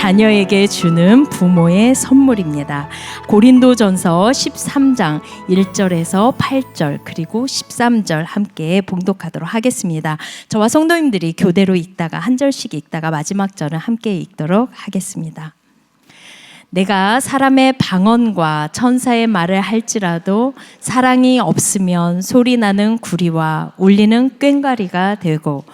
자녀에게 주는 부모의 선물입니다. 고린도전서 13장 1절에서 8절 그리고 13절 함께 봉독하도록 하겠습니다. 저와 성도님들이 교대로 읽다가 한 절씩 읽다가 마지막 절은 함께 읽도록 하겠습니다. 내가 사람의 방언과 천사의 말을 할지라도 사랑이 없으면 소리나는 구리와 울리는 꽹과리가 되고,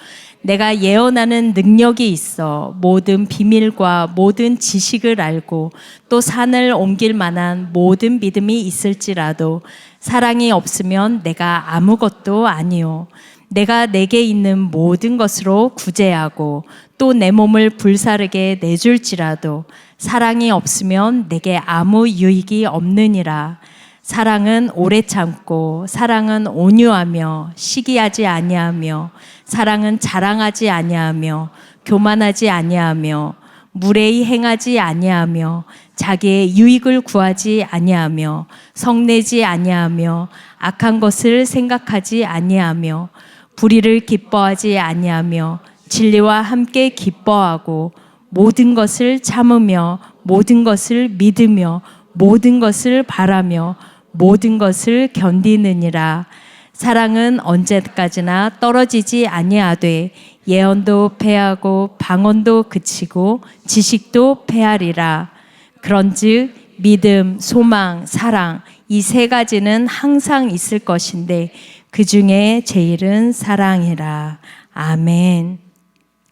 내가 예언하는 능력이 있어 모든 비밀과 모든 지식을 알고 또 산을 옮길 만한 모든 믿음이 있을지라도 사랑이 없으면 내가 아무것도 아니요. 내가 내게 있는 모든 것으로 구제하고 또 내 몸을 불사르게 내줄지라도 사랑이 없으면 내게 아무 유익이 없느니라. 사랑은 오래 참고 사랑은 온유하며 시기하지 아니하며 사랑은 자랑하지 아니하며 교만하지 아니하며 무례히 행하지 아니하며 자기의 유익을 구하지 아니하며 성내지 아니하며 악한 것을 생각하지 아니하며 불의를 기뻐하지 아니하며 진리와 함께 기뻐하고 모든 것을 참으며 모든 것을 믿으며 모든 것을 바라며 모든 것을 견디느니라. 사랑은 언제까지나 떨어지지 아니하되 예언도 패하고 방언도 그치고 지식도 패하리라. 그런즉 믿음, 소망, 사랑 이 세 가지는 항상 있을 것인데 그 중에 제일은 사랑이라. 아멘.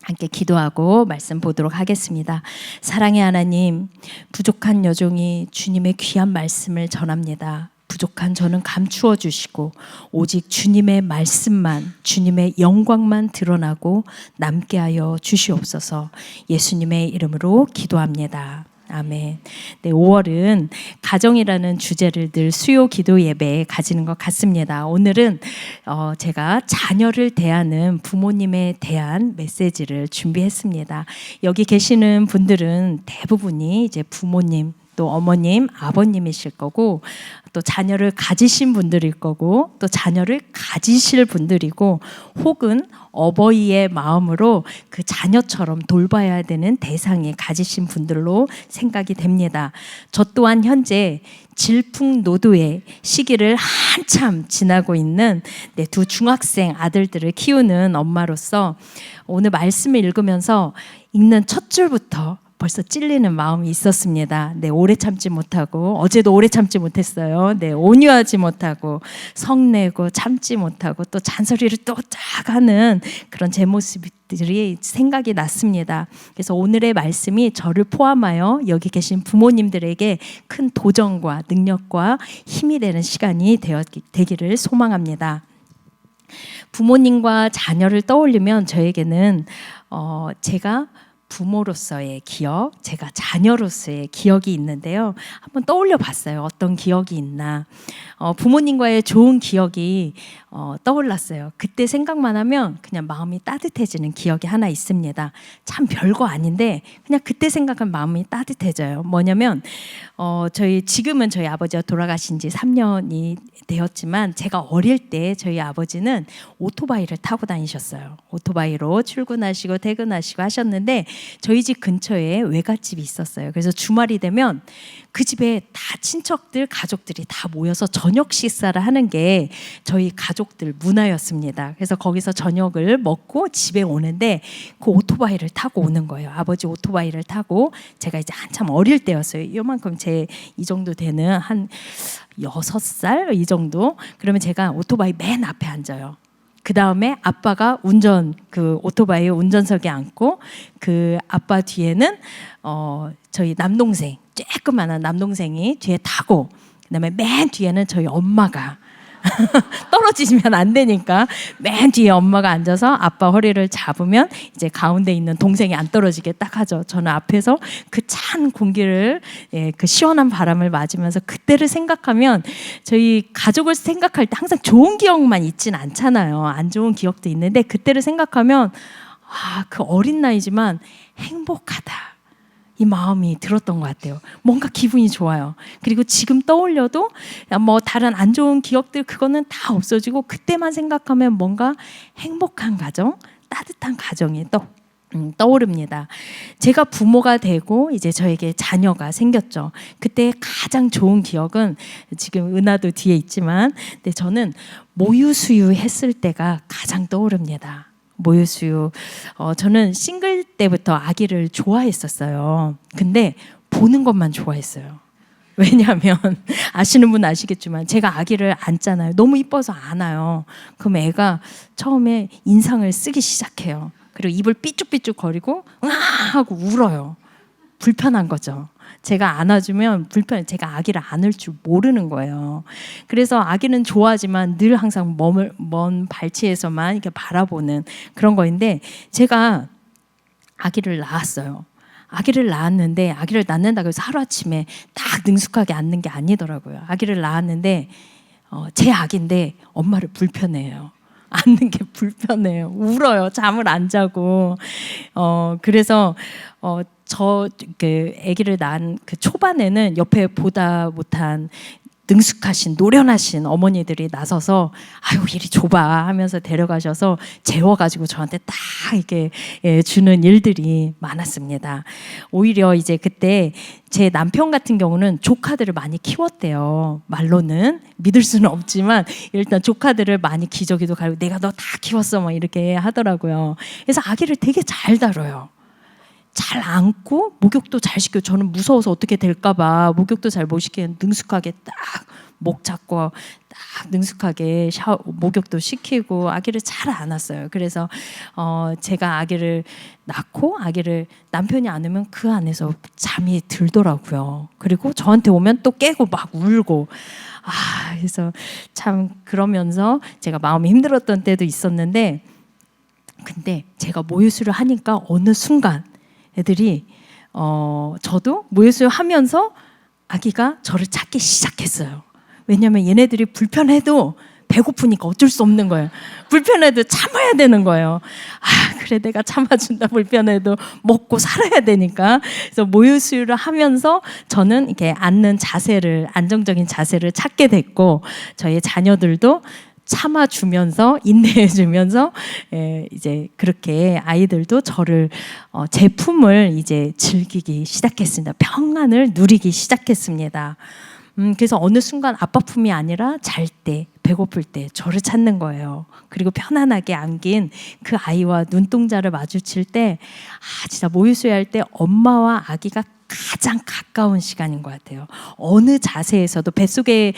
함께 기도하고 말씀 보도록 하겠습니다. 사랑의 하나님, 부족한 여종이 주님의 귀한 말씀을 전합니다. 부족한 저는 감추어 주시고 오직 주님의 말씀만, 주님의 영광만 드러나고 남게 하여 주시옵소서. 예수님의 이름으로 기도합니다. 아멘. 네, 5월은 가정이라는 주제를 늘 수요 기도 예배에 가지는 것 같습니다. 오늘은 제가 자녀를 대하는 부모님에 대한 메시지를 준비했습니다. 여기 계시는 분들은 대부분이 이제 부모님, 또 어머님, 아버님이실 거고, 또 자녀를 가지신 분들일 거고, 또 자녀를 가지실 분들이고, 혹은 어버이의 마음으로 그 자녀처럼 돌봐야 되는 대상이 가지신 분들로 생각이 됩니다. 저 또한 현재 질풍노도의 시기를 한참 지나고 있는 두 중학생 아들들을 키우는 엄마로서 오늘 말씀을 읽으면서 읽는 첫 줄부터 벌써 찔리는 마음이 있었습니다. 네, 오래 참지 못하고, 어제도 오래 참지 못했어요. 네, 온유하지 못하고, 성내고 참지 못하고, 또 잔소리를 또 쫙 하는 그런 제 모습들이 생각이 났습니다. 그래서 오늘의 말씀이 저를 포함하여 여기 계신 부모님들에게 큰 도전과 능력과 힘이 되는 시간이 되기를 소망합니다. 부모님과 자녀를 떠올리면 저에게는 제가 부모로서의 기억, 제가 자녀로서의 기억이 있는데요. 한번 떠올려 봤어요. 어떤 기억이 있나. 부모님과의 좋은 기억이 떠올랐어요. 그때 생각만 하면 그냥 마음이 따뜻해지는 기억이 하나 있습니다. 참 별거 아닌데 그냥 그때 생각하면 마음이 따뜻해져요. 뭐냐면 지금은 저희 아버지가 돌아가신 지 3년이 되었지만 제가 어릴 때 저희 아버지는 오토바이를 타고 다니셨어요. 오토바이로 출근하시고 퇴근하시고 하셨는데 저희 집 근처에 외갓집이 있었어요. 그래서 주말이 되면 그 집에 다 친척들, 가족들이 다 모여서 저녁 식사를 하는 게 저희 가족들 문화였습니다. 그래서 거기서 저녁을 먹고 집에 오는데 그 오토바이를 타고 오는 거예요. 아버지 오토바이를 타고 제가 이제 한참 어릴 때였어요. 이만큼 제 이 정도 되는 한 6살 이 정도. 그러면 제가 오토바이 맨 앞에 앉아요. 그 다음에 아빠가 그 오토바이 운전석에 앉고 그 아빠 뒤에는 저희 남동생, 쬐끄만한 남동생이 뒤에 타고, 그다음에 맨 뒤에는 저희 엄마가 떨어지시면 안 되니까 맨 뒤에 엄마가 앉아서 아빠 허리를 잡으면 이제 가운데 있는 동생이 안 떨어지게 딱 하죠. 저는 앞에서 그 찬 공기를, 그 시원한 바람을 맞으면서 그때를 생각하면 저희 가족을 생각할 때 항상 좋은 기억만 있진 않잖아요. 안 좋은 기억도 있는데 그때를 생각하면 그 어린 나이지만 행복하다, 이 마음이 들었던 것 같아요. 뭔가 기분이 좋아요. 그리고 지금 떠올려도 뭐 다른 안 좋은 기억들 그거는 다 없어지고 그때만 생각하면 뭔가 행복한 가정, 따뜻한 가정이 떠오릅니다. 제가 부모가 되고 이제 저에게 자녀가 생겼죠. 그때 가장 좋은 기억은 지금 은하도 뒤에 있지만, 근데 저는 모유수유 했을 때가 가장 떠오릅니다. 모유수유. 저는 싱글 때부터 아기를 좋아했었어요. 근데 보는 것만 좋아했어요. 왜냐하면 아시는 분 아시겠지만 제가 아기를 안잖아요. 너무 이뻐서 안아요. 그럼 애가 처음에 인상을 쓰기 시작해요. 그리고 입을 삐죽삐죽 거리고 으아 하고 울어요. 불편한 거죠. 제가 안아주면 불편해. 제가 아기를 안을 줄 모르는 거예요. 그래서 아기는 좋아하지만 늘 항상 먼 발치에서만 이렇게 바라보는 그런 거인데, 제가 아기를 낳았어요. 아기를 낳았는데, 아기를 낳는다고 해서 하루아침에 딱 능숙하게 안는 게 아니더라고요. 아기를 낳았는데 제 아기인데 엄마를 불편해해요. 앉는 게 불편해요. 울어요. 잠을 안 자고. 그래서 저 그 아기를 낳은 그 초반에는 옆에 보다 못한 능숙하신 노련하신 어머니들이 나서서 아유 이리 줘봐 하면서 데려가셔서 재워가지고 저한테 딱 이렇게 주는 일들이 많았습니다. 오히려 이제 그때 제 남편 같은 경우는 조카들을 많이 키웠대요. 말로는 믿을 수는 없지만 일단 조카들을 많이 기저귀도 갈고 내가 너 다 키웠어 막 이렇게 하더라고요. 그래서 아기를 되게 잘 다뤄요. 잘 안고 목욕도 잘 시켜요. 저는 무서워서 어떻게 될까봐 목욕도 잘 못 시키는, 능숙하게 딱 목 잡고 딱 능숙하게 목욕도 시키고 아기를 잘 안았어요. 그래서 제가 아기를 낳고 아기를 남편이 안으면 그 안에서 잠이 들더라고요. 그리고 저한테 오면 또 깨고 막 울고. 그래서 참 그러면서 제가 마음이 힘들었던 때도 있었는데, 근데 제가 모유수를 하니까 어느 순간 애들이 저도 모유수유 하면서 아기가 저를 찾기 시작했어요. 왜냐하면 얘네들이 불편해도 배고프니까 어쩔 수 없는 거예요. 불편해도 참아야 되는 거예요. 그래 내가 참아준다. 불편해도 먹고 살아야 되니까. 그래서 모유수유를 하면서 저는 이렇게 앉는 자세를, 안정적인 자세를 찾게 됐고, 저희 자녀들도 참아주면서 인내해주면서 이제 그렇게 아이들도 저를 제 품을 이제 즐기기 시작했습니다. 평안을 누리기 시작했습니다. 그래서 어느 순간 아빠 품이 아니라 잘 때, 배고플 때 저를 찾는 거예요. 그리고 편안하게 안긴 그 아이와 눈동자를 마주칠 때 진짜 모유수유할 때 엄마와 아기가 가장 가까운 시간인 것 같아요. 어느 자세에서도 뱃속에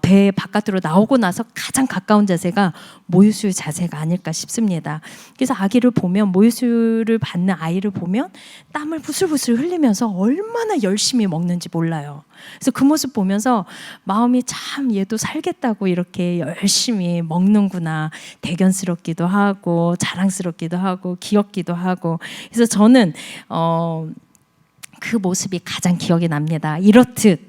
배 바깥으로 나오고 나서 가장 가까운 자세가 모유수유 자세가 아닐까 싶습니다. 그래서 아기를 보면, 모유수유를 받는 아이를 보면 땀을 부슬부슬 흘리면서 얼마나 열심히 먹는지 몰라요. 그래서 그 모습 보면서 마음이 참 얘도 살겠다고 이렇게 열심히 먹는구나, 대견스럽기도 하고 자랑스럽기도 하고 귀엽기도 하고. 그래서 저는 그 모습이 가장 기억에 납니다. 이렇듯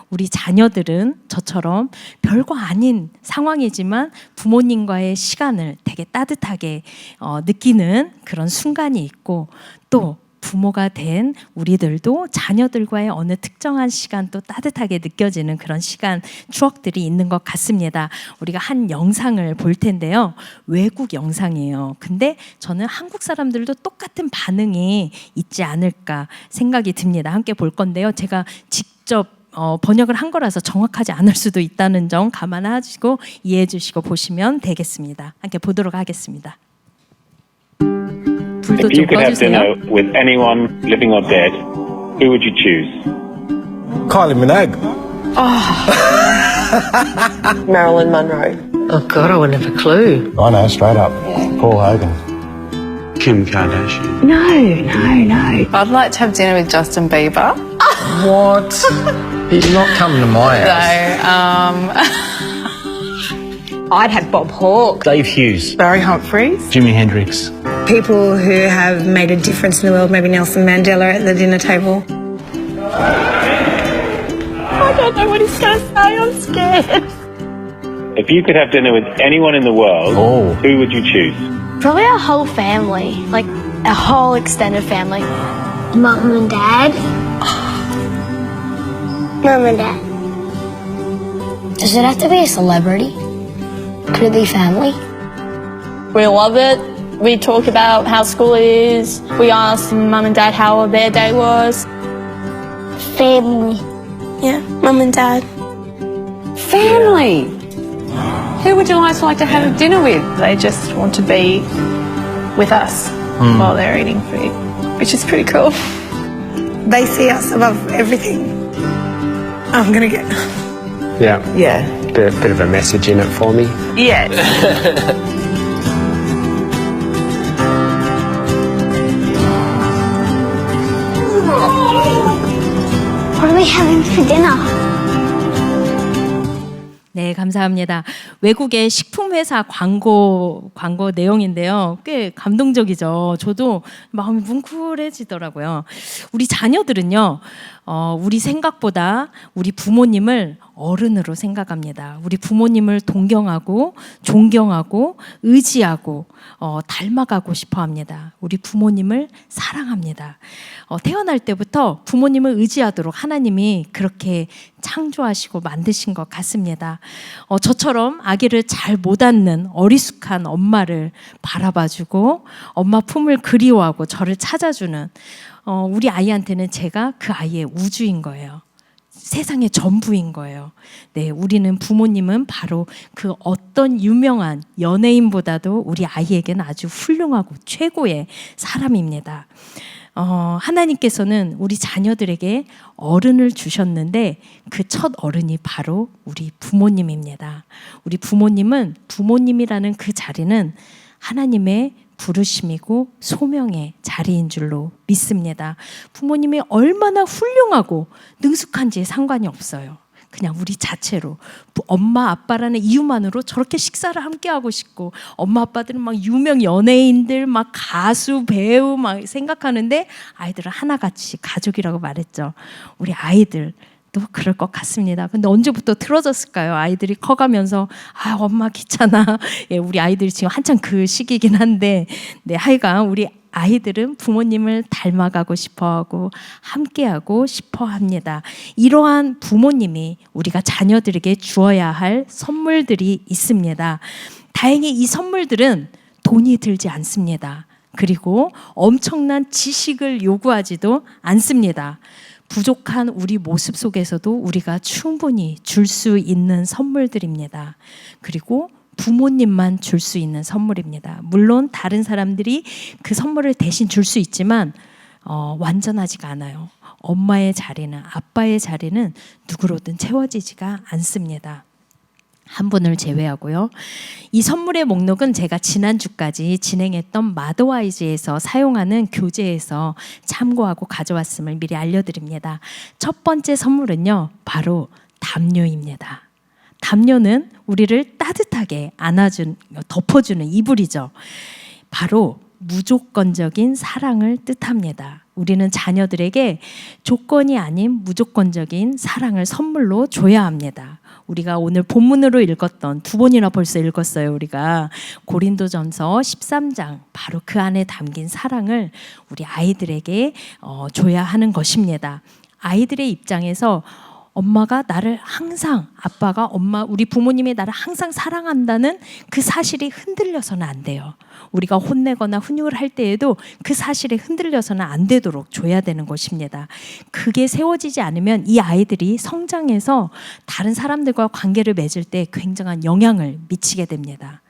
우리 자녀들은 저처럼 별거 아닌 상황이지만 부모님과의 시간을 되게 따뜻하게 느끼는 그런 순간이 있고, 또 부모가 된 우리들도 자녀들과의 어느 특정한 시간 또 따뜻하게 느껴지는 그런 시간, 추억들이 있는 것 같습니다. 우리가 한 영상을 볼 텐데요. 외국 영상이에요. 근데 저는 한국 사람들도 똑같은 반응이 있지 않을까 생각이 듭니다. 함께 볼 건데요. 제가 직접 번역을 한 거라서 정확하지 않을 수도 있다는 점 감안하시고 이해해 주시고 보시면 되겠습니다. 함께 보도록 하겠습니다. If you could have dinner with anyone living or dead, who would you choose? Kylie Minogue. Marilyn Monroe. Oh God, I wouldn't have a clue. I know, straight up. Paul Hogan. Kim Kardashian. No. I'd like to have dinner with Justin Bieber. What? He's not coming to my house. I'd have Bob Hawke. Dave Hughes. Barry Humphries. Jimi Hendrix. People who have made a difference in the world, maybe Nelson Mandela at the dinner table. I don't know what he's going to say. I'm scared. If you could have dinner with anyone in the world, who would you choose? Probably our whole family, like our whole extended family. Mum and Dad. Mum and Dad. Does it have to be a celebrity? Could it be family? We love it We talk about how school is. We ask mum and dad how their day was. Family. Yeah, mum and dad. Family. Who would you like to have dinner with? They just want to be with us while they're eating food, which is pretty cool. They see us above everything. I'm gonna get. Yeah. Yeah. Bit of a message in it for me. Yeah. What are we having for dinner? 네, 감사합니다. 외국의 식품회사 광고 내용인데요. 꽤 감동적이죠. 저도 마음이 뭉클해지더라고요. 우리 자녀들은요, 우리 생각보다 우리 부모님을 어른으로 생각합니다. 우리 부모님을 동경하고 존경하고 의지하고 닮아가고 싶어 합니다. 우리 부모님을 사랑합니다. 태어날 때부터 부모님을 의지하도록 하나님이 그렇게 창조하시고 만드신 것 같습니다. 저처럼 아기를 잘 못 안는 어리숙한 엄마를 바라봐주고 엄마 품을 그리워하고 저를 찾아주는 우리 아이한테는 제가 그 아이의 우주인 거예요. 세상의 전부인 거예요. 네, 우리는 부모님은 바로 그 어떤 유명한 연예인보다도 우리 아이에게는 아주 훌륭하고 최고의 사람입니다. 하나님께서는 우리 자녀들에게 어른을 주셨는데 그 첫 어른이 바로 우리 부모님입니다. 우리 부모님은 부모님이라는 그 자리는 하나님의 부르심이고 소명의 자리인 줄로 믿습니다. 부모님이 얼마나 훌륭하고 능숙한지에 상관이 없어요. 그냥 우리 자체로 엄마 아빠라는 이유만으로 저렇게 식사를 함께 하고 싶고 엄마 아빠들은 막 유명 연예인들 막 가수 배우 막 생각하는데 아이들은 하나같이 가족이라고 말했죠. 우리 아이들 또 그럴 것 같습니다. 근데 언제부터 틀어졌을까요? 아이들이 커가면서 엄마 귀찮아. 예, 우리 아이들이 지금 한참 그 시기이긴 한데 네, 하여간 우리 아이들은 부모님을 닮아가고 싶어하고 함께하고 싶어합니다. 이러한 부모님이 우리가 자녀들에게 주어야 할 선물들이 있습니다. 다행히 이 선물들은 돈이 들지 않습니다. 그리고 엄청난 지식을 요구하지도 않습니다. 부족한 우리 모습 속에서도 우리가 충분히 줄 수 있는 선물들입니다. 그리고 부모님만 줄 수 있는 선물입니다. 물론 다른 사람들이 그 선물을 대신 줄 수 있지만 완전하지가 않아요. 엄마의 자리는 아빠의 자리는 누구로든 채워지지가 않습니다. 한 분을 제외하고요. 이 선물의 목록은 제가 지난주까지 진행했던 마더와이즈에서 사용하는 교재에서 참고하고 가져왔음을 미리 알려드립니다. 첫 번째 선물은요, 바로 담요입니다. 담요는 우리를 따뜻하게 덮어주는 이불이죠. 바로 무조건적인 사랑을 뜻합니다. 우리는 자녀들에게 조건이 아닌 무조건적인 사랑을 선물로 줘야 합니다. 우리가 오늘 본문으로 읽었던 두 번이나 벌써 읽었어요. 우리가 고린도전서 13장 바로 그 안에 담긴 사랑을 우리 아이들에게 줘야 하는 것입니다. 아이들의 입장에서 엄마가 나를 항상 우리 부모님이 나를 항상 사랑한다는 그 사실이 흔들려서는 안 돼요. 우리가 혼내거나 훈육을 할 때에도 그 사실에 흔들려서는 안 되도록 줘야 되는 것입니다. 그게 세워지지 않으면 이 아이들이 성장해서 다른 사람들과 관계를 맺을 때 굉장한 영향을 미치게 됩니다.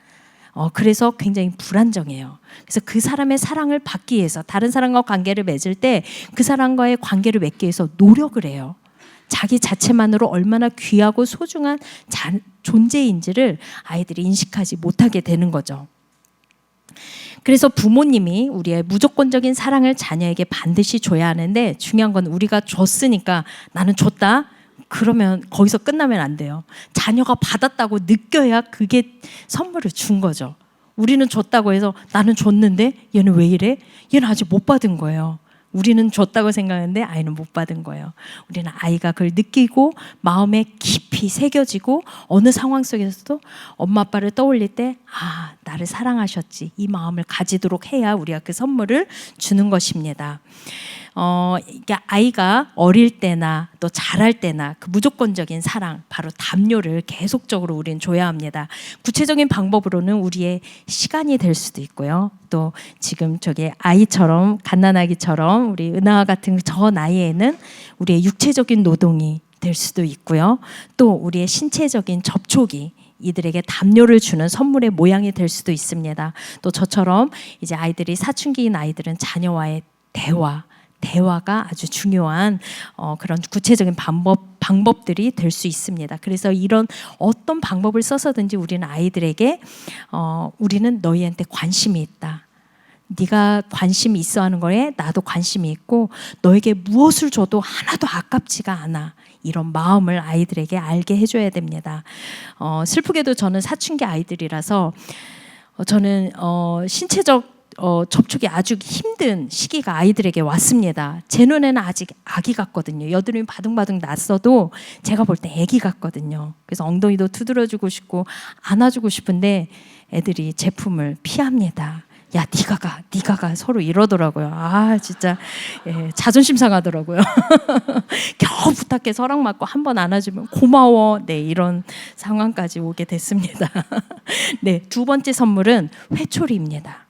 그래서 굉장히 불안정해요. 그래서 그 사람의 사랑을 받기 위해서 다른 사람과 관계를 맺을 때 그 사람과의 관계를 맺기 위해서 노력을 해요. 자기 자체만으로 얼마나 귀하고 소중한 존재인지를 아이들이 인식하지 못하게 되는 거죠. 그래서 부모님이 우리의 무조건적인 사랑을 자녀에게 반드시 줘야 하는데 중요한 건 우리가 줬으니까 나는 줬다? 그러면 거기서 끝나면 안 돼요. 자녀가 받았다고 느껴야 그게 선물을 준 거죠. 우리는 줬다고 해서 나는 줬는데 얘는 왜 이래? 얘는 아직 못 받은 거예요. 우리는 줬다고 생각하는데 아이는 못 받은 거예요. 우리는 아이가 그걸 느끼고 마음에 깊이 새겨지고 어느 상황 속에서도 엄마 아빠를 떠올릴 때 나를 사랑하셨지 이 마음을 가지도록 해야 우리가 그 선물을 주는 것입니다. 이게 아이가 어릴 때나 또 자랄 때나 그 무조건적인 사랑, 바로 담요를 계속적으로 우리는 줘야 합니다. 구체적인 방법으로는 우리의 시간이 될 수도 있고요. 또 지금 저기 아이처럼, 갓난아기처럼 우리 은하와 같은 저 나이에는 우리의 육체적인 노동이 될 수도 있고요. 또 우리의 신체적인 접촉이 이들에게 담요를 주는 선물의 모양이 될 수도 있습니다. 또 저처럼 이제 아이들이 사춘기인 아이들은 자녀와의 대화가 아주 중요한 그런 구체적인 방법들이 될 수 있습니다. 그래서 이런 어떤 방법을 써서든지 우리는 아이들에게 우리는 너희한테 관심이 있다. 네가 관심이 있어 하는 거에 나도 관심이 있고 너에게 무엇을 줘도 하나도 아깝지가 않아. 이런 마음을 아이들에게 알게 해줘야 됩니다. 슬프게도 저는 사춘기 아이들이라서 저는 신체적 접촉이 아주 힘든 시기가 아이들에게 왔습니다. 제 눈에는 아직 아기 같거든요. 여드름이 바둥바둥 났어도 제가 볼 때 아기 같거든요. 그래서 엉덩이도 두드려주고 싶고 안아주고 싶은데 애들이 제품을 피합니다. 야, 네가 가 서로 이러더라고요. 아, 진짜 자존심 상하더라고요. 겨우 부탁해서 허락 받고 한 번 안아주면 고마워. 네, 이런 상황까지 오게 됐습니다. 네, 두 번째 선물은 회초리입니다.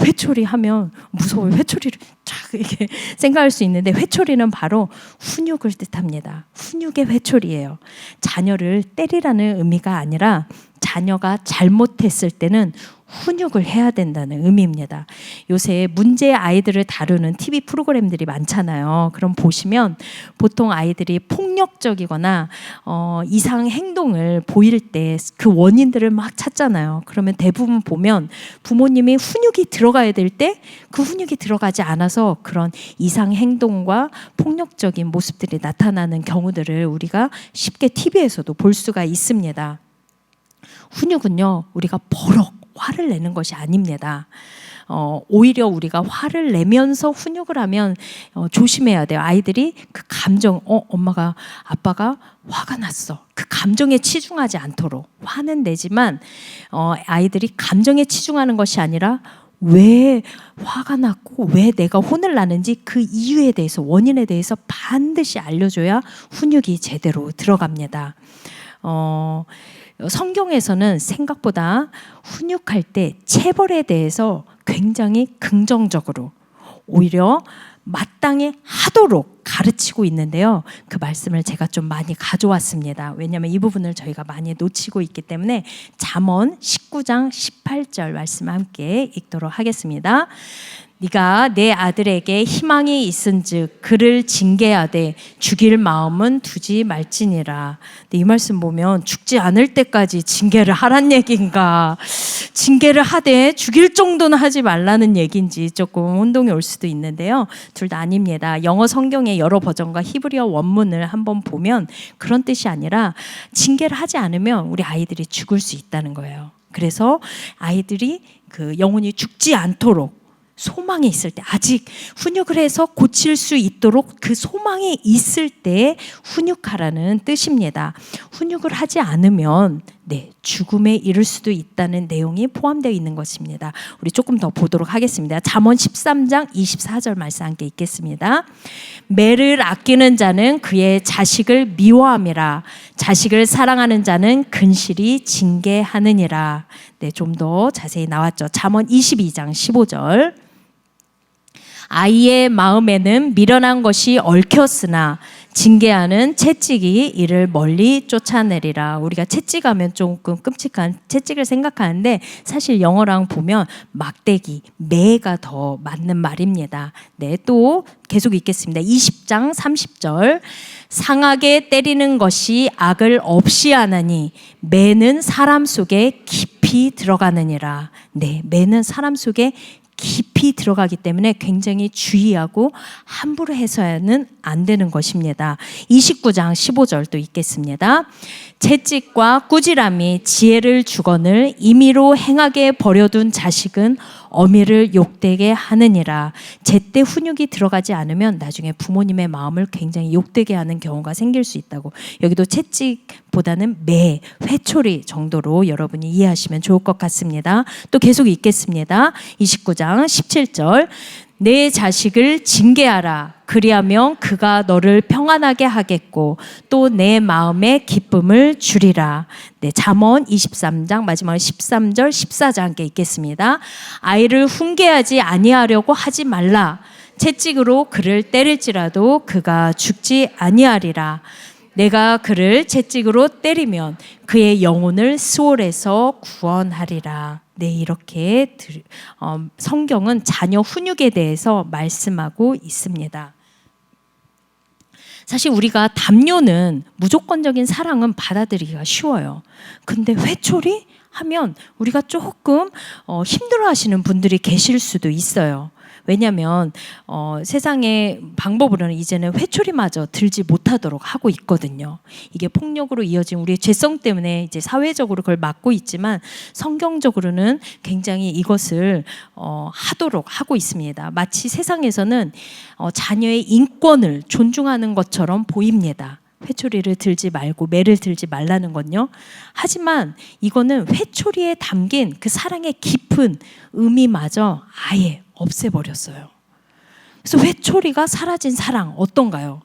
회초리 하면 무서워요. 회초리를 쫙 이렇게 생각할 수 있는데 회초리는 바로 훈육을 뜻합니다. 훈육의 회초리예요. 자녀를 때리라는 의미가 아니라 자녀가 잘못했을 때는 훈육을 해야 된다는 의미입니다. 요새 문제의 아이들을 다루는 TV 프로그램들이 많잖아요. 그럼 보시면 보통 아이들이 폭력적이거나 이상 행동을 보일 때 그 원인들을 막 찾잖아요. 그러면 대부분 보면 부모님이 훈육이 들어가야 될 때 그 훈육이 들어가지 않아서 그런 이상 행동과 폭력적인 모습들이 나타나는 경우들을 우리가 쉽게 TV에서도 볼 수가 있습니다. 훈육은요, 우리가 버럭 화를 내는 것이 아닙니다. 오히려 우리가 화를 내면서 훈육을 하면 조심해야 돼요. 아이들이 그 감정, 엄마가, 아빠가 화가 났어. 그 감정에 치중하지 않도록. 화는 내지만 아이들이 감정에 치중하는 것이 아니라 왜 화가 났고 왜 내가 혼을 나는지 그 이유에 대해서, 원인에 대해서 반드시 알려줘야 훈육이 제대로 들어갑니다. 성경에서는 생각보다 훈육할 때 체벌에 대해서 굉장히 긍정적으로 오히려 마땅히 하도록 가르치고 있는데요. 그 말씀을 제가 좀 많이 가져왔습니다. 왜냐하면 이 부분을 저희가 많이 놓치고 있기 때문에 잠언 19장 18절 말씀 함께 읽도록 하겠습니다. 네가 내 아들에게 희망이 있은즉 그를 징계하되 죽일 마음은 두지 말지니라. 이 말씀 보면 죽지 않을 때까지 징계를 하란 얘기인가, 징계를 하되 죽일 정도는 하지 말라는 얘기인지 조금 혼동이 올 수도 있는데요. 둘 다 아닙니다. 영어 성경의 여러 버전과 히브리어 원문을 한번 보면 그런 뜻이 아니라 징계를 하지 않으면 우리 아이들이 죽을 수 있다는 거예요. 그래서 아이들이 그 영혼이 죽지 않도록 소망이 있을 때, 아직 훈육을 해서 고칠 수 있도록 그 소망이 있을 때 훈육하라는 뜻입니다. 훈육을 하지 않으면 죽음에 이를 수도 있다는 내용이 포함되어 있는 것입니다. 우리 조금 더 보도록 하겠습니다. 잠언 13장 24절 말씀 함께 읽겠습니다. 매를 아끼는 자는 그의 자식을 미워함이라. 자식을 사랑하는 자는 근실히 징계하느니라. 좀 더 자세히 나왔죠. 잠언 22장 15절. 아이의 마음에는 미련한 것이 얽혔으나 징계하는 채찍이 이를 멀리 쫓아내리라. 우리가 채찍하면 조금 끔찍한 채찍을 생각하는데 사실 영어랑 보면 막대기, 매가 더 맞는 말입니다. 또 계속 읽겠습니다. 20장 30절. 상하게 때리는 것이 악을 없이 하나니 매는 사람 속에 깊이 들어가느니라. 매는 사람 속에 깊이 들어가기 때문에 굉장히 주의하고 함부로 해서는 안 되는 것입니다. 29장 15절도 읽겠습니다. 채찍과 꾸지람이 지혜를 주거늘 임의로 행하게 버려둔 자식은 어미를 욕되게 하느니라. 제때 훈육이 들어가지 않으면 나중에 부모님의 마음을 굉장히 욕되게 하는 경우가 생길 수 있다고. 여기도 채찍보다는 매, 회초리 정도로 여러분이 이해하시면 좋을 것 같습니다. 또 계속 읽겠습니다. 29장 17절. 내 자식을 징계하라. 그리하면 그가 너를 평안하게 하겠고 또 내 마음에 기쁨을 주리라. 네, 잠언 23장 마지막 13절 14절 함께 읽겠습니다. 아이를 훈계하지 아니하려고 하지 말라. 채찍으로 그를 때릴지라도 그가 죽지 아니하리라. 내가 그를 채찍으로 때리면 그의 영혼을 스올에서 구원하리라. 네, 이렇게 성경은 자녀 훈육에 대해서 말씀하고 있습니다. 사실 우리가 담요는 무조건적인 사랑은 받아들이기가 쉬워요. 근데 회초리 하면 우리가 조금 힘들어하시는 분들이 계실 수도 있어요. 왜냐하면 세상의 방법으로는 이제는 회초리마저 들지 못하도록 하고 있거든요. 이게 폭력으로 이어진 우리의 죄성 때문에 이제 사회적으로 그걸 막고 있지만 성경적으로는 굉장히 이것을 하도록 하고 있습니다. 마치 세상에서는 자녀의 인권을 존중하는 것처럼 보입니다. 회초리를 들지 말고 매를 들지 말라는 건요. 하지만 이거는 회초리에 담긴 그 사랑의 깊은 의미마저 아예 없애버렸어요. 그래서 회초리가 사라진 사랑 어떤가요?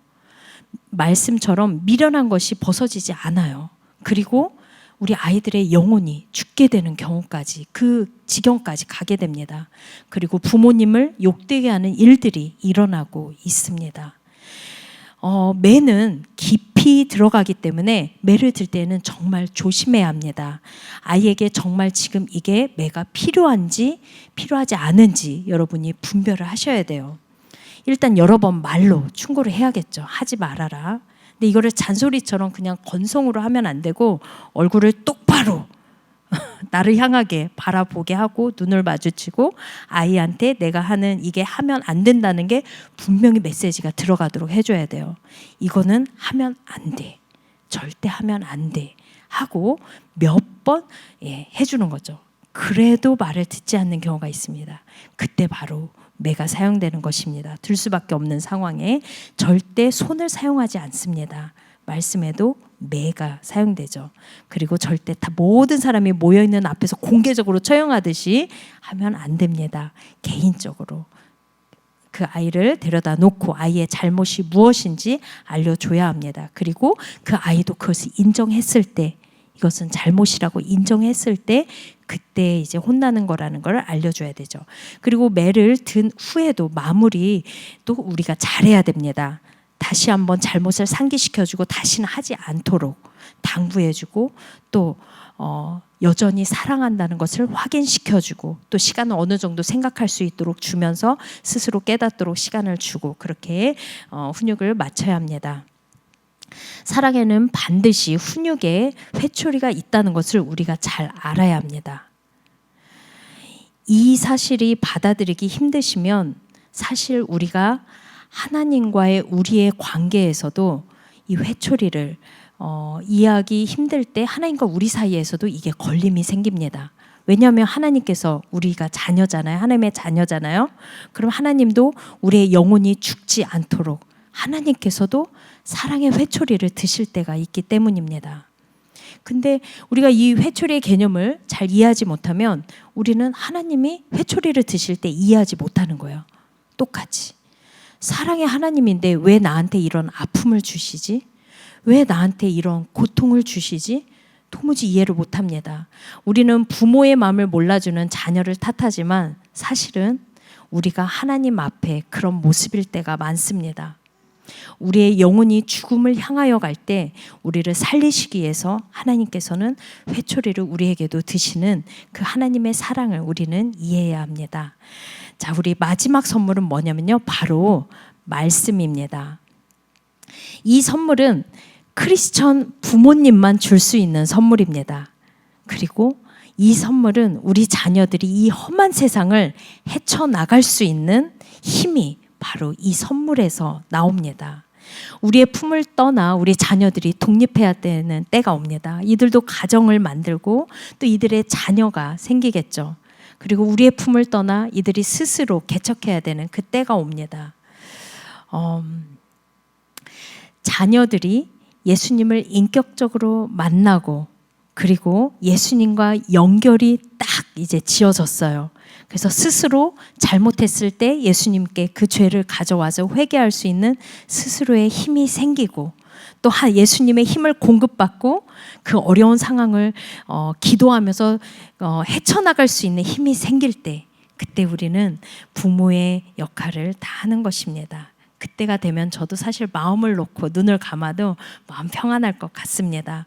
말씀처럼 미련한 것이 벗어지지 않아요. 그리고 우리 아이들의 영혼이 죽게 되는 경우까지 그 지경까지 가게 됩니다. 그리고 부모님을 욕되게 하는 일들이 일어나고 있습니다. 매는 깊이 들어가기 때문에 매를 들 때는 정말 조심해야 합니다. 아이에게 정말 지금 이게 매가 필요한지 필요하지 않은지 여러분이 분별을 하셔야 돼요. 일단 여러 번 말로 충고를 해야겠죠. 하지 말아라. 근데 이거를 잔소리처럼 그냥 건성으로 하면 안 되고 얼굴을 똑바로 나를 향하게 바라보게 하고 눈을 마주치고 아이한테 내가 하는 이게 하면 안 된다는 게 분명히 메시지가 들어가도록 해줘야 돼요. 이거는 하면 안 돼. 절대 하면 안 돼. 하고 몇 번 해주는 거죠. 그래도 말을 듣지 않는 경우가 있습니다. 그때 바로 매가 사용되는 것입니다. 들 수밖에 없는 상황에 절대 손을 사용하지 않습니다. 말씀에도 매가 사용되죠. 그리고 절대 다 모든 사람이 모여있는 앞에서 공개적으로 처형하듯이 하면 안 됩니다. 개인적으로 그 아이를 데려다 놓고 아이의 잘못이 무엇인지 알려줘야 합니다. 그리고 그 아이도 그것을 인정했을 때 이것은 잘못이라고 인정했을 때 그때 이제 혼나는 거라는 걸 알려줘야 되죠. 그리고 매를 든 후에도 마무리도 우리가 잘해야 됩니다. 다시 한번 잘못을 상기시켜주고 다시는 하지 않도록 당부해주고 또 여전히 사랑한다는 것을 확인시켜주고 또 시간을 어느 정도 생각할 수 있도록 주면서 스스로 깨닫도록 시간을 주고 그렇게 훈육을 마쳐야 합니다. 사랑에는 반드시 훈육에 회초리가 있다는 것을 우리가 잘 알아야 합니다. 이 사실이 받아들이기 힘드시면 사실 우리가 하나님과의 우리의 관계에서도 이 회초리를 이해하기 힘들 때 하나님과 우리 사이에서도 이게 걸림이 생깁니다. 왜냐하면 하나님께서 우리가 자녀잖아요. 하나님의 자녀잖아요. 그럼 하나님도 우리의 영혼이 죽지 않도록 하나님께서도 사랑의 회초리를 드실 때가 있기 때문입니다. 근데 우리가 이 회초리의 개념을 잘 이해하지 못하면 우리는 하나님이 회초리를 드실 때 이해하지 못하는 거예요. 똑같이. 사랑의 하나님인데 왜 나한테 이런 아픔을 주시지? 왜 나한테 이런 고통을 주시지? 도무지 이해를 못합니다. 우리는 부모의 마음을 몰라주는 자녀를 탓하지만 사실은 우리가 하나님 앞에 그런 모습일 때가 많습니다. 우리의 영혼이 죽음을 향하여 갈 때 우리를 살리시기 위해서 하나님께서는 회초리를 우리에게도 드시는 그 하나님의 사랑을 우리는 이해해야 합니다. 자, 우리 마지막 선물은 뭐냐면요. 바로 말씀입니다. 이 선물은 크리스천 부모님만 줄 수 있는 선물입니다. 그리고 이 선물은 우리 자녀들이 이 험한 세상을 헤쳐나갈 수 있는 힘이 바로 이 선물에서 나옵니다. 우리의 품을 떠나 우리 자녀들이 독립해야 되는 때가 옵니다. 이들도 가정을 만들고 또 이들의 자녀가 생기겠죠. 그리고 우리의 품을 떠나 이들이 스스로 개척해야 되는 그 때가 옵니다. 자녀들이 예수님을 인격적으로 만나고 그리고 예수님과 연결이 딱 이제 지어졌어요. 그래서 스스로 잘못했을 때 예수님께 그 죄를 가져와서 회개할 수 있는 스스로의 힘이 생기고, 또 예수님의 힘을 공급받고 그 어려운 상황을 기도하면서 헤쳐나갈 수 있는 힘이 생길 때, 그때 우리는 부모의 역할을 다 하는 것입니다. 그때가 되면 저도 사실 마음을 놓고 눈을 감아도 마음 평안할 것 같습니다.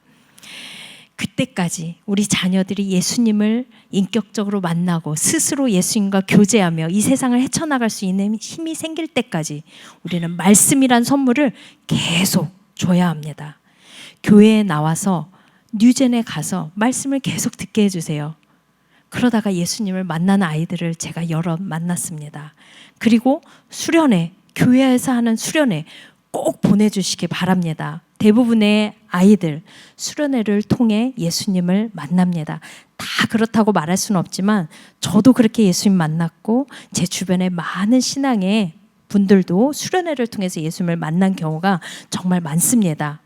그때까지 우리 자녀들이 예수님을 인격적으로 만나고 스스로 예수님과 교제하며 이 세상을 헤쳐나갈 수 있는 힘이 생길 때까지 우리는 말씀이란 선물을 계속 줘야 합니다. 교회에 나와서 뉴젠에 가서 말씀을 계속 듣게 해주세요. 그러다가 예수님을 만나는 아이들을 제가 여러 만났습니다. 그리고 수련회, 교회에서 하는 수련회 꼭 보내주시기 바랍니다. 대부분의 아이들 수련회를 통해 예수님을 만납니다. 다 그렇다고 말할 수는 없지만 저도 그렇게 예수님 만났고 제 주변에 많은 신앙의 분들도 수련회를 통해서 예수님을 만난 경우가 정말 많습니다.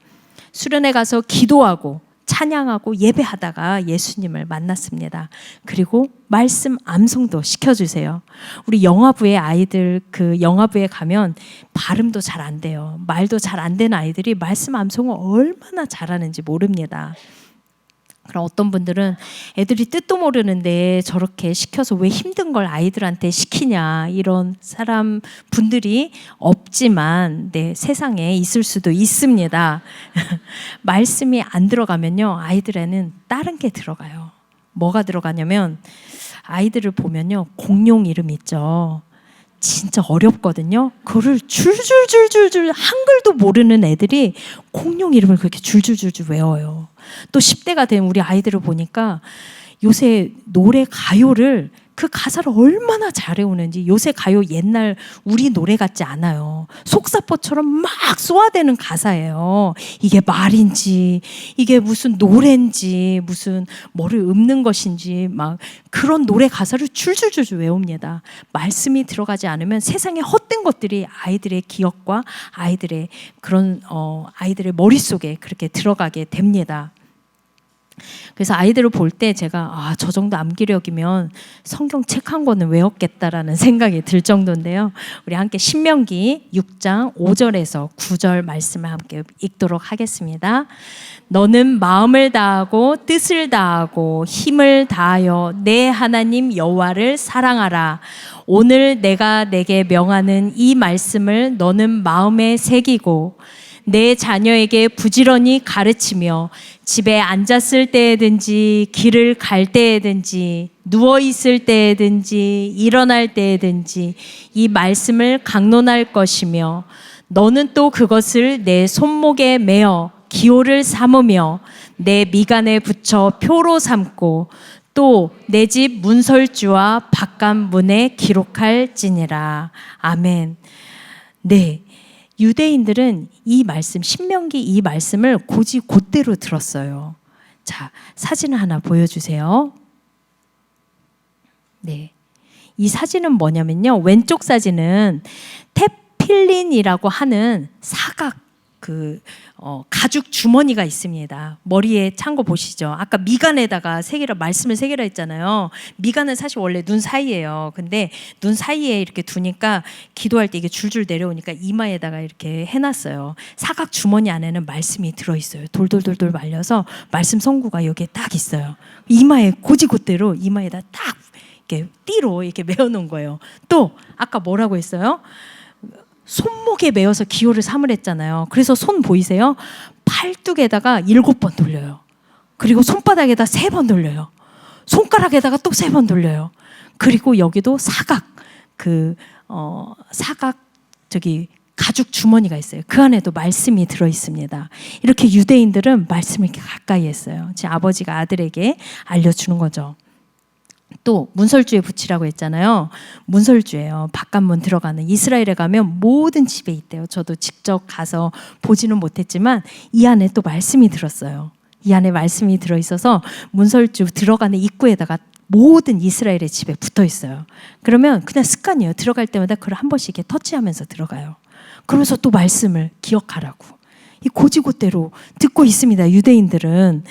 수련회 가서 기도하고 찬양하고 예배하다가 예수님을 만났습니다. 그리고 말씀 암송도 시켜주세요. 우리 영화부의 아이들, 그 영화부에 가면 발음도 잘 안 돼요. 말도 잘 안 되는 아이들이 말씀 암송을 얼마나 잘하는지 모릅니다. 그럼 어떤 분들은 애들이 뜻도 모르는데 저렇게 시켜서 왜 힘든 걸 아이들한테 시키냐, 이런 사람 분들이 없지만 세상에 있을 수도 있습니다. 말씀이 안 들어가면요, 아이들에는 다른 게 들어가요. 뭐가 들어가냐면 아이들을 보면요, 공룡 이름 있죠. 진짜 어렵거든요. 그거를 줄줄줄줄줄 한글도 모르는 애들이 공룡 이름을 그렇게 줄줄줄줄 외워요. 또 10대가 된 우리 아이들을 보니까 요새 노래 가요를 그 가사를 얼마나 잘 외우는지, 요새 가요 옛날 우리 노래 같지 않아요. 속사포처럼 막 쏘아대는 가사예요. 이게 말인지 이게 무슨 노래인지 무슨 뭐를 읊는 것인지 막 그런 노래 가사를 줄줄줄 외웁니다. 말씀이 들어가지 않으면 세상에 헛된 것들이 아이들의 기억과 아이들의 그런 아이들의 머릿속에 그렇게 들어가게 됩니다. 그래서 아이들을 볼 때 제가 저 정도 암기력이면 성경 책 한 권은 외웠겠다라는 생각이 들 정도인데요. 우리 함께 신명기 6장 5절에서 9절 말씀을 함께 읽도록 하겠습니다. 너는 마음을 다하고 뜻을 다하고 힘을 다하여 내 하나님 여호와를 사랑하라. 오늘 내가 내게 명하는 이 말씀을 너는 마음에 새기고 내 자녀에게 부지런히 가르치며 집에 앉았을 때에든지 길을 갈 때에든지 누워 있을 때에든지 일어날 때에든지 이 말씀을 강론할 것이며 너는 또 그것을 내 손목에 매어 기호를 삼으며 내 미간에 붙여 표로 삼고 또 내 집 문설주와 바깥문에 기록할지니라. 아멘. 네. 유대인들은 이 말씀, 신명기 이 말씀을 곧대로 들었어요. 자, 사진을 하나 보여주세요. 네. 이 사진은 뭐냐면요. 왼쪽 사진은 테필린이라고 하는 사각 가죽 주머니가 있습니다. 머리에 찬 거 보시죠. 아까 미간에다가 말씀을 새기라 했잖아요. 미간은 사실 원래 눈 사이예요. 근데 눈 사이에 이렇게 두니까 기도할 때 이게 줄줄 내려오니까 이마에다가 이렇게 해놨어요. 사각 주머니 안에는 말씀이 들어있어요. 돌돌돌돌 말려서 말씀 성구가 여기에 딱 있어요. 이마에 곧대로 이마에다 딱 이렇게 띠로 이렇게 메어놓은 거예요. 또 아까 뭐라고 했어요? 손목에 매어서 기호를 삼으랬잖아요. 그래서 손 보이세요? 팔뚝에다가 7번 돌려요. 그리고 손바닥에다 3번 돌려요. 손가락에다가 또 3번 돌려요. 그리고 여기도 사각 가죽 주머니가 있어요. 그 안에도 말씀이 들어 있습니다. 이렇게 유대인들은 말씀을 이렇게 가까이 했어요. 제 아버지가 아들에게 알려주는 거죠. 또 문설주에 붙이라고 했잖아요. 문설주예요. 바깥문 들어가는. 이스라엘에 가면 모든 집에 있대요. 저도 직접 가서 보지는 못했지만 이 안에 또 말씀이 들었어요. 이 안에 말씀이 들어있어서 문설주 들어가는 입구에다가 모든 이스라엘의 집에 붙어 있어요. 그러면 그냥 습관이에요. 들어갈 때마다 그걸 한 번씩 이렇게 터치하면서 들어가요. 그러면서 또 말씀을 기억하라고. 이 곧대로 듣고 있습니다. 유대인들은.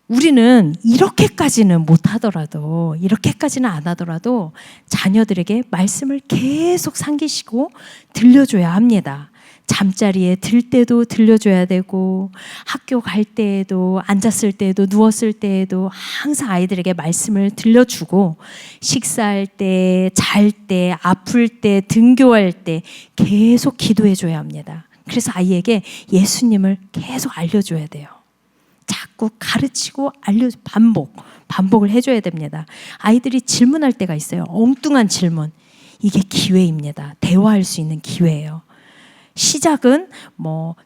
우리는 이렇게까지는 못하더라도, 이렇게까지는 안 하더라도 자녀들에게 말씀을 계속 상기시고 들려줘야 합니다. 잠자리에 들 때도 들려줘야 되고, 학교 갈 때에도, 앉았을 때에도, 누웠을 때에도 항상 아이들에게 말씀을 들려주고, 식사할 때, 잘 때, 아플 때, 등교할 때 계속 기도해줘야 합니다. 그래서 아이에게 예수님을 계속 알려줘야 돼요. 자꾸 가르치고 반복을 해줘야 됩니다. 아이들이 질문할 때가 있어요. 엉뚱한 질문. 이게 기회입니다. 대화할 수 있는 기회예요. 시작은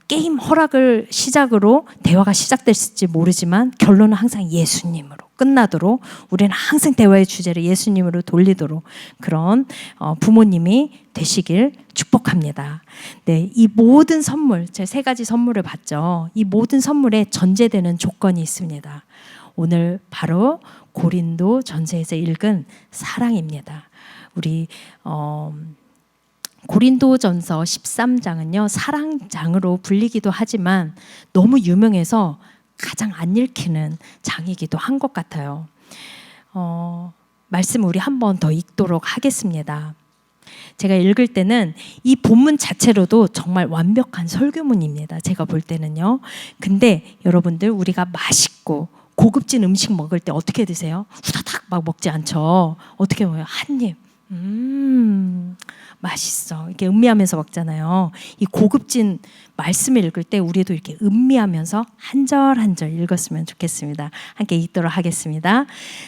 게임 허락을 시작으로 대화가 시작됐을지 모르지만 결론은 항상 예수님으로 끝나도록, 우리는 항상 대화의 주제를 예수님으로 돌리도록 그런 부모님이 되시길 축복합니다. 네, 이 모든 선물, 제가 3가지 선물을 받죠. 이 모든 선물에 전제되는 조건이 있습니다. 오늘 바로 고린도 전서에서 읽은 사랑입니다. 우리 고린도전서 13장은요, 사랑장으로 불리기도 하지만 너무 유명해서 가장 안 읽히는 장이기도 한 것 같아요. 말씀 우리 한 번 더 읽도록 하겠습니다. 제가 읽을 때는 이 본문 자체로도 정말 완벽한 설교문입니다. 제가 볼 때는요. 근데 여러분들, 우리가 맛있고 고급진 음식 먹을 때 어떻게 드세요? 후다닥 막 먹지 않죠. 어떻게 먹어요? 한 입. 맛있어. 이렇게 음미하면서 먹잖아요. 이 고급진 말씀을 읽을 때 우리도 이렇게 음미하면서 한 절 한 절 읽었으면 좋겠습니다. 함께 읽도록 하겠습니다.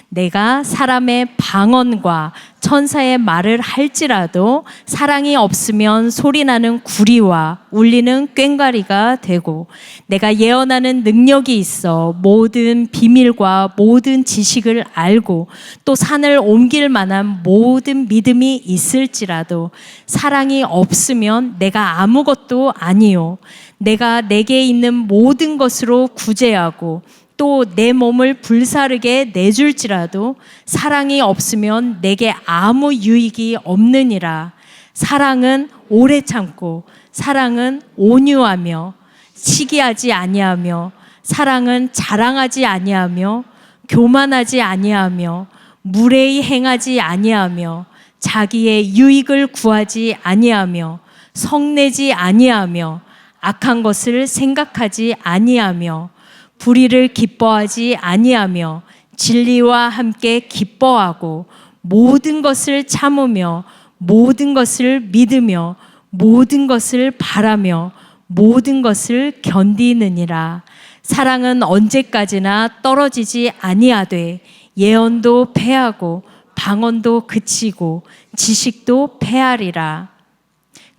내가 사람의 방언과 천사의 말을 할지라도 사랑이 없으면 소리나는 구리와 울리는 꽹과리가 되고, 내가 예언하는 능력이 있어 모든 비밀과 모든 지식을 알고 또 산을 옮길 만한 모든 믿음이 있을지라도 사랑이 없으면 내가 아무것도 아니요, 내가 내게 있는 모든 것으로 구제하고 또 내 몸을 불사르게 내줄지라도 사랑이 없으면 내게 아무 유익이 없느니라. 사랑은 오래 참고, 사랑은 온유하며 시기하지 아니하며, 사랑은 자랑하지 아니하며 교만하지 아니하며 무례히 행하지 아니하며 자기의 유익을 구하지 아니하며 성내지 아니하며 악한 것을 생각하지 아니하며 불의를 기뻐하지 아니하며 진리와 함께 기뻐하고 모든 것을 참으며 모든 것을 믿으며 모든 것을 바라며 모든 것을 견디느니라. 사랑은 언제까지나 떨어지지 아니하되 예언도 패하고 방언도 그치고 지식도 패하리라.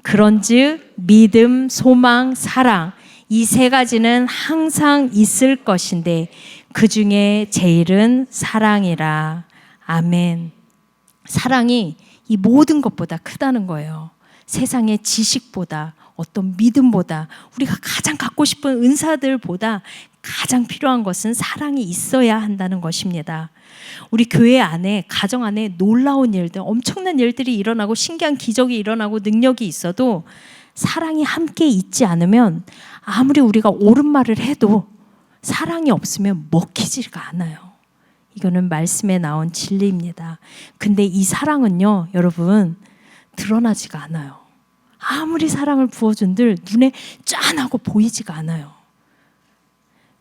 그런즉 믿음, 소망, 사랑, 이 3가지는 항상 있을 것인데 그 중에 제일은 사랑이라. 아멘. 사랑이 이 모든 것보다 크다는 거예요. 세상의 지식보다, 어떤 믿음보다, 우리가 가장 갖고 싶은 은사들보다 가장 필요한 것은 사랑이 있어야 한다는 것입니다. 우리 교회 안에, 가정 안에 놀라운 일들, 엄청난 일들이 일어나고 신기한 기적이 일어나고 능력이 있어도 사랑이 함께 있지 않으면 아무리 우리가 옳은 말을 해도 사랑이 없으면 먹히지가 않아요. 이거는 말씀에 나온 진리입니다. 근데 이 사랑은요, 여러분, 드러나지가 않아요. 아무리 사랑을 부어준들 눈에 짠하고 보이지가 않아요.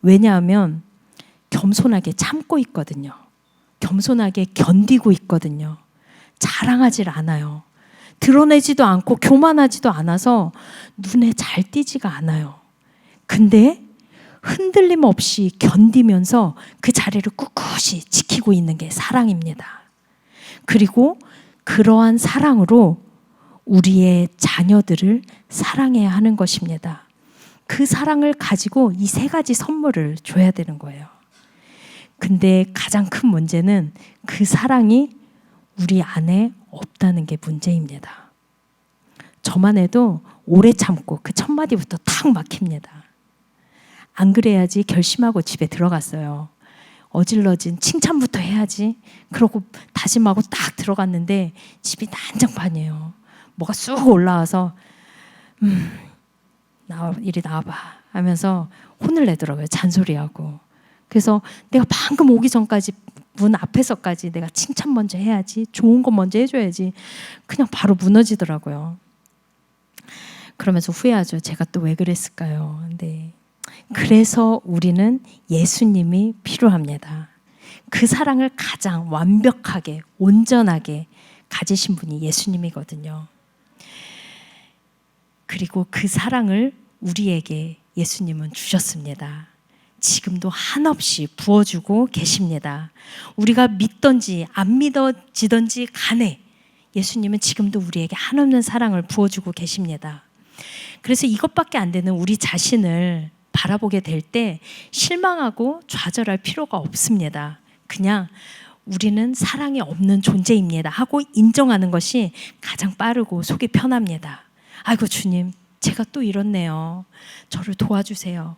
왜냐하면 겸손하게 참고 있거든요. 겸손하게 견디고 있거든요. 자랑하질 않아요. 드러내지도 않고 교만하지도 않아서 눈에 잘 띄지가 않아요. 근데 흔들림 없이 견디면서 그 자리를 꿋꿋이 지키고 있는 게 사랑입니다. 그리고 그러한 사랑으로 우리의 자녀들을 사랑해야 하는 것입니다. 그 사랑을 가지고 이 3가지 선물을 줘야 되는 거예요. 근데 가장 큰 문제는 그 사랑이 우리 안에 없다는 게 문제입니다. 저만 해도 오래 참고 그 첫 마디부터 탁 막힙니다. 안 그래야지 결심하고 집에 들어갔어요. 어질러진 칭찬부터 해야지. 그러고 다짐하고 딱 들어갔는데 집이 난장판이에요. 뭐가 쑥 올라와서 이리 나와봐 하면서 혼을 내더라고요. 잔소리하고. 그래서 내가 방금 오기 전까지 문 앞에서까지 내가 칭찬 먼저 해야지, 좋은 거 먼저 해줘야지, 그냥 바로 무너지더라고요. 그러면서 후회하죠. 제가 또 왜 그랬을까요? 네. 그래서 우리는 예수님이 필요합니다. 그 사랑을 가장 완벽하게, 온전하게 가지신 분이 예수님이거든요. 그리고 그 사랑을 우리에게 예수님은 주셨습니다. 지금도 한없이 부어주고 계십니다. 우리가 믿던지 안 믿어지던지 간에 예수님은 지금도 우리에게 한없는 사랑을 부어주고 계십니다. 그래서 이것밖에 안 되는 우리 자신을 바라보게 될 때 실망하고 좌절할 필요가 없습니다. 그냥 우리는 사랑이 없는 존재입니다 하고 인정하는 것이 가장 빠르고 속이 편합니다. 아이고 주님, 제가 또 이렇네요. 저를 도와주세요.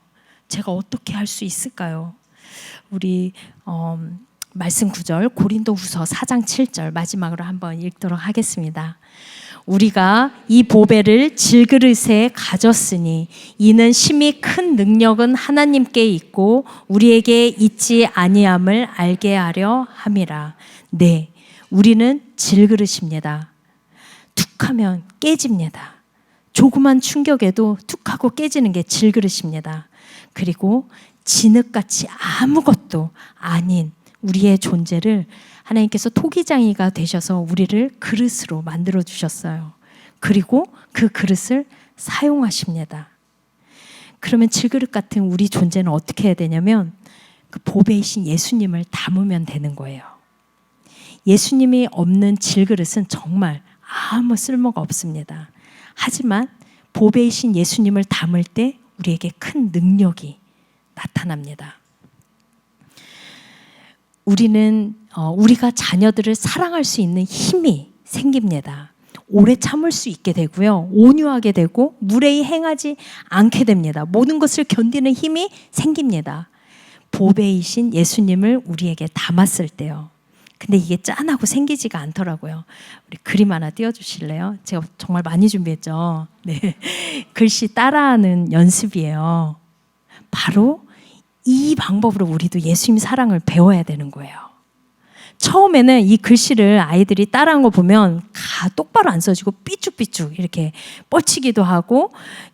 제가 어떻게 할 수 있을까요? 우리 말씀 구절 고린도후서 4장 7절 마지막으로 한번 읽도록 하겠습니다. 우리가 이 보배를 질그릇에 가졌으니 이는 심히 큰 능력은 하나님께 있고 우리에게 있지 아니함을 알게 하려 함이라. 네, 우리는 질그릇입니다. 툭하면 깨집니다. 조그만 충격에도 툭하고 깨지는 게 질그릇입니다. 그리고 진흙같이 아무것도 아닌 우리의 존재를 하나님께서 토기장이가 되셔서 우리를 그릇으로 만들어 주셨어요. 그리고 그 그릇을 사용하십니다. 그러면 질그릇 같은 우리 존재는 어떻게 해야 되냐면 그 보배이신 예수님을 담으면 되는 거예요. 예수님이 없는 질그릇은 정말 아무 쓸모가 없습니다. 하지만 보배이신 예수님을 담을 때 우리에게 큰 능력이 나타납니다. 우리는 우리가 자녀들을 사랑할 수 있는 힘이 생깁니다. 오래 참을 수 있게 되고요. 온유하게 되고 무례히 행하지 않게 됩니다. 모든 것을 견디는 힘이 생깁니다. 보배이신 예수님을 우리에게 담았을 때요. 근데 이게 짠하고 생기지가 않더라고요. 우리 그림 하나 띄워주실래요? 제가 정말 많이 준비했죠. 네. 글씨 따라하는 연습이에요. 바로 이 방법으로 우리도 예수님 사랑을 배워야 되는 거예요. 처음에는 이 글씨를 아이들이 따라한 거 보면 똑바로 안 써지고 삐쭉삐쭉 이렇게 뻗치기도 하고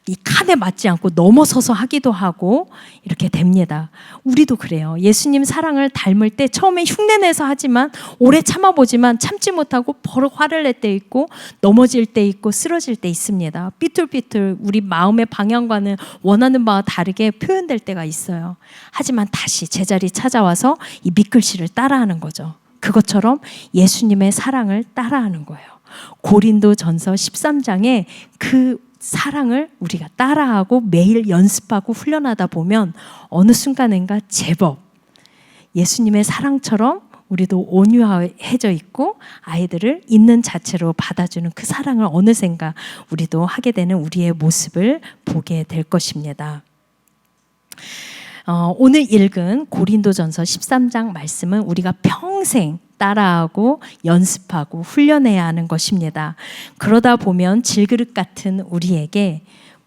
이 칸에 맞지 않고 넘어서서 하기도 하고 이렇게 됩니다. 우리도 그래요. 예수님 사랑을 닮을 때 처음에 흉내내서 하지만 오래 참아보지만 참지 못하고 버럭 화를 낼 때 있고 넘어질 때 있고 쓰러질 때 있습니다. 삐뚤삐뚤 우리 마음의 방향과는 원하는 바와 다르게 표현될 때가 있어요. 하지만 다시 제자리 찾아와서 이 밑글씨를 따라하는 거죠. 그것처럼 예수님의 사랑을 따라하는 거예요. 고린도전서 13장에 그 사랑을 우리가 따라하고 매일 연습하고 훈련하다 보면 어느 순간인가 제법 예수님의 사랑처럼 우리도 온유해져 있고 아이들을 있는 자체로 받아주는 그 사랑을 어느샌가 우리도 하게 되는 우리의 모습을 보게 될 것입니다. 오늘 읽은 고린도전서 13장 말씀은 우리가 평생 따라하고 연습하고 훈련해야 하는 것입니다. 그러다 보면 질그릇 같은 우리에게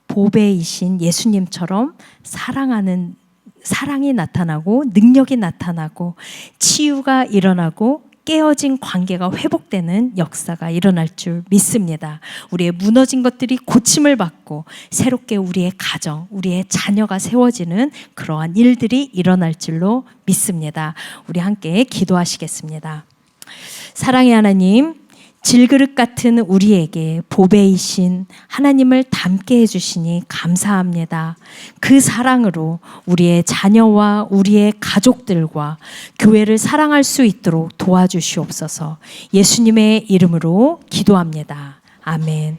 보배이신 예수님처럼 사랑이 나타나고 능력이 나타나고 치유가 일어나고 깨어진 관계가 회복되는 역사가 일어날 줄 믿습니다. 우리의 무너진 것들이 고침을 받고 새롭게 우리의 가정, 우리의 자녀가 세워지는 그러한 일들이 일어날 줄로 믿습니다. 우리 함께 기도하시겠습니다. 사랑의 하나님, 질그릇 같은 우리에게 보배이신 하나님을 담게 해주시니 감사합니다. 그 사랑으로 우리의 자녀와 우리의 가족들과 교회를 사랑할 수 있도록 도와주시옵소서. 예수님의 이름으로 기도합니다. 아멘.